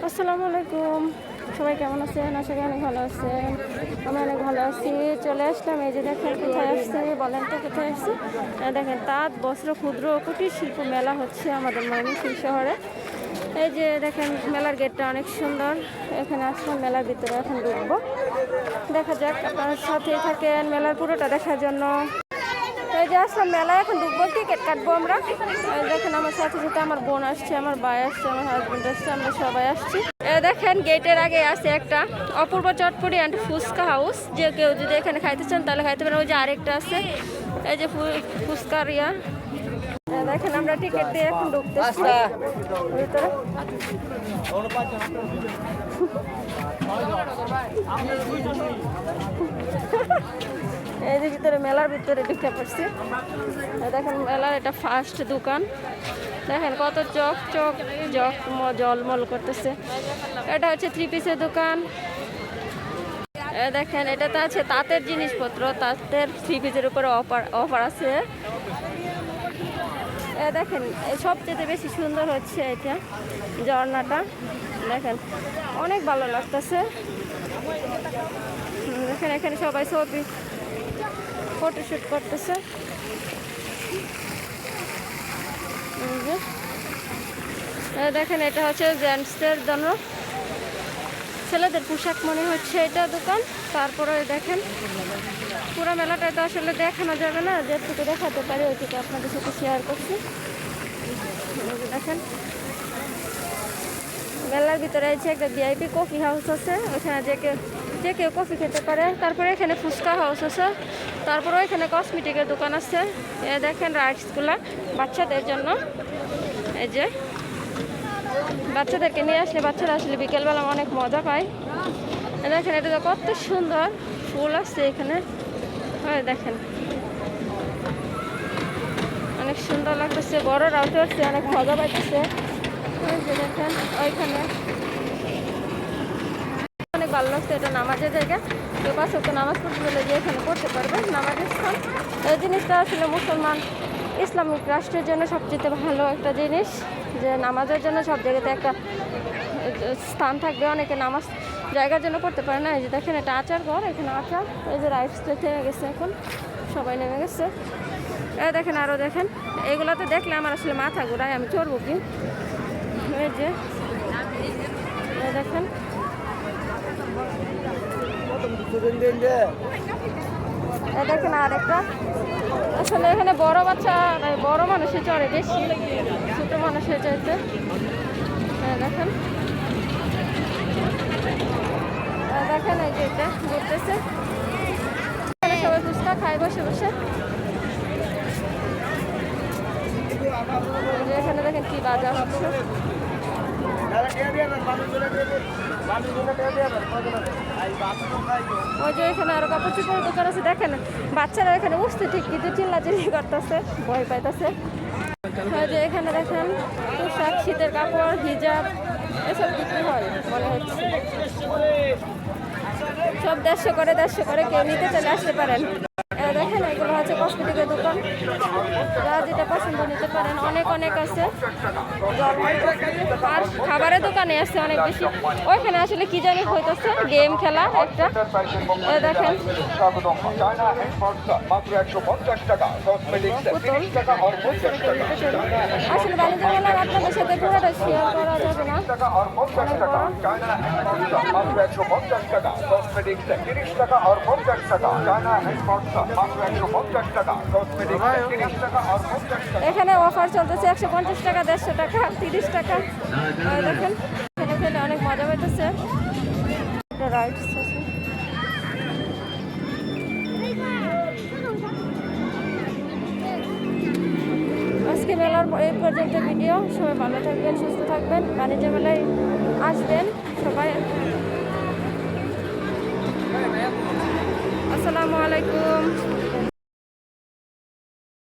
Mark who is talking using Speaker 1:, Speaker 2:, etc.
Speaker 1: আসসালামু আলাইকুম, সবাই কেমন আছেন? আশা করি অনেক ভালো আছেন। আমি অনেক ভালো আছি। চলে আসলাম, এই যে দেখেন কোথায় আসছি, বলেন তো কোথায় আসছি? দেখেন তাঁত বস্ত্র ক্ষুদ্র কুটির শিল্প মেলা হচ্ছে আমাদের ময়মনসিংহ শহরে। এই যে দেখেন মেলার গেটটা অনেক সুন্দর। এখানে আসলাম, মেলার ভিতরে এখন ঢুকবো। দেখা যাক, আপনার সাথেই থাকেন মেলার পুরোটা দেখার জন্য। এই যে আসলাম মেলায়, এখন ঢুকবো, টিকিট কাটবো আমরা। দেখেন আমার সাথে সাথে আমার বোন আসছে, আমার ভাই আসছে, আমার হাজবেন্ড আসছে, আমরা সবাই আসছি। দেখেন গেটের আগে আছে একটা অপূর্ব চটপটি অ্যান্ড ফুচকা হাউস। যে কেউ যদি এখানে খাইতে চান তাহলে খাইতে পারেন। ওই যে আরেকটা আছে, এই যে ফুচকার ইয়া। দেখেন আমরা টিকিট দিয়ে এখন ঢুকতেছি ভিতরে। এই যে ভিতরে, মেলার ভিতরে ঢুকে পড়ছি। দেখেন মেলার এটা ফার্স্ট দোকান। দেখেন কত চক চক জলমল করতেছে। এটা হচ্ছে 3 পিসের দোকান। দেখেন এটাতে আছে তাঁতের জিনিসপত্র, তাঁতের 3 পিসের উপরে অফার আছে। দেখেন সবচেয়ে বেশি সুন্দর হচ্ছে এটা ঝর্ণাটা। দেখেন অনেক ভালো লাগতেছে। দেখেন এখানে সবাই ছবি ফটোশুট করতেছে। দেখেন এটা হচ্ছে জেন্টসদের জন্য, ছেলেদের পোশাক মনে হচ্ছে এটা দোকান। তারপরে দেখেন পুরো মেলাটা তো আসলে দেখানো যাবে না, যেটুকু দেখাতে পারি ওইটুকু আপনাদের সাথে শেয়ার করছি। দেখেন মেলার ভিতরে আছে একটা ভিআইপি কফি হাউস আছে, ওইখানে যে কেউ কফি খেতে পারে। তারপরে এখানে ফুচকা হাউস আছে। তারপরে এখানে কসমেটিকের দোকান আছে। দেখেন রাইডসগুলা বাচ্চাদের জন্য। এই যে বাচ্চাদেরকে নিয়ে আসলে বাচ্চারা আসলে বিকেলবেলা অনেক মজা পায়। দেখেন এটা কত সুন্দর ফুল আসছে এখানে। দেখেন অনেক সুন্দর লাগতেছে, বড়রাও চড়ছে, অনেক মজা পাইতেছে। ওই যে দেখেন ওইখানে অনেক ভালো লাগছে। এটা নামাজের জায়গা, কেউ 5 ওয়াক্ত নামাজ পড়তে গেলে যে এখানে পড়তে পারবে, নামাজের স্থান। এই জিনিসটা আসলে মুসলমান ইসলামিক রাষ্ট্রের জন্য সবচেয়ে ভালো একটা জিনিস, যে নামাজের জন্য সব জায়গাতে একটা স্থান থাকবে। অনেকে নামাজ জায়গার জন্য পড়তে পারে না। এই যে দেখেন এটা আচার ঘর, এখানে আচার। এই যে রাইডসটা থেমে গেছে, এখন সবাই নেমে গেছে। দেখেন আরও দেখেন, এগুলোতে দেখলে আমার আসলে মাথা ঘোরায়, আমি চড়বো কি। এই যে দেখেন দেখেন আরেকটা, আসলে এখানে বড় বাচ্চা বড় মানুষের চড়ে বেশি, ছোট মানুষের চাইতে। দেখেন দেখেন এই যে এটা ঘুরতেছে, সবাই ফুচকা খায় বসে বসে। এখানে দেখেন কি বাজার হচ্ছে। ওই যে এখানে আরো কাপড় চোপড়ের দোকান আছে। দেখেন বাচ্চারা এখানে উঠছে ঠিক, কিন্তু চিল্লাচিল্লি করতেছে, ভয় পাইতেছে। ওই যে এখানে দেখেন পোশাক, শীতের কাপড়, হিজাব এসব বিক্রি হয় মনে হচ্ছে। সব 150 করে কেউ নিতে চলে আসতে পারেন। দেখেন এগুলো হচ্ছে কসমেটিকের দোকান, যা যেটা পছন্দ নিতে পারেন। অনেক আছে। আর খাবারের দোকানে আছে অনেক বেশি। ওইখানে আসলে কি জানি হইতেছে, গেম খেলা একটা। দেখেন আসলে বাণিজ্য মেলার আপনাদের সাথে পুরোটা শেয়ার করা যাবে না, অনেক বড়। এখানে অফার চলতেছে 150 টাকা, 150 টাকা, 30 টাকা। দেখেন এখানে খেলে অনেক মজা পাইতেছে। রাইডস আছে। আজকে মেলার এই পর্যন্ত ভিডিও। সবাই ভালো থাকবেন, সুস্থ থাকবেন, বাণিজ্য মেলায় আসবেন সবাই। আসসালামু আলাইকুম।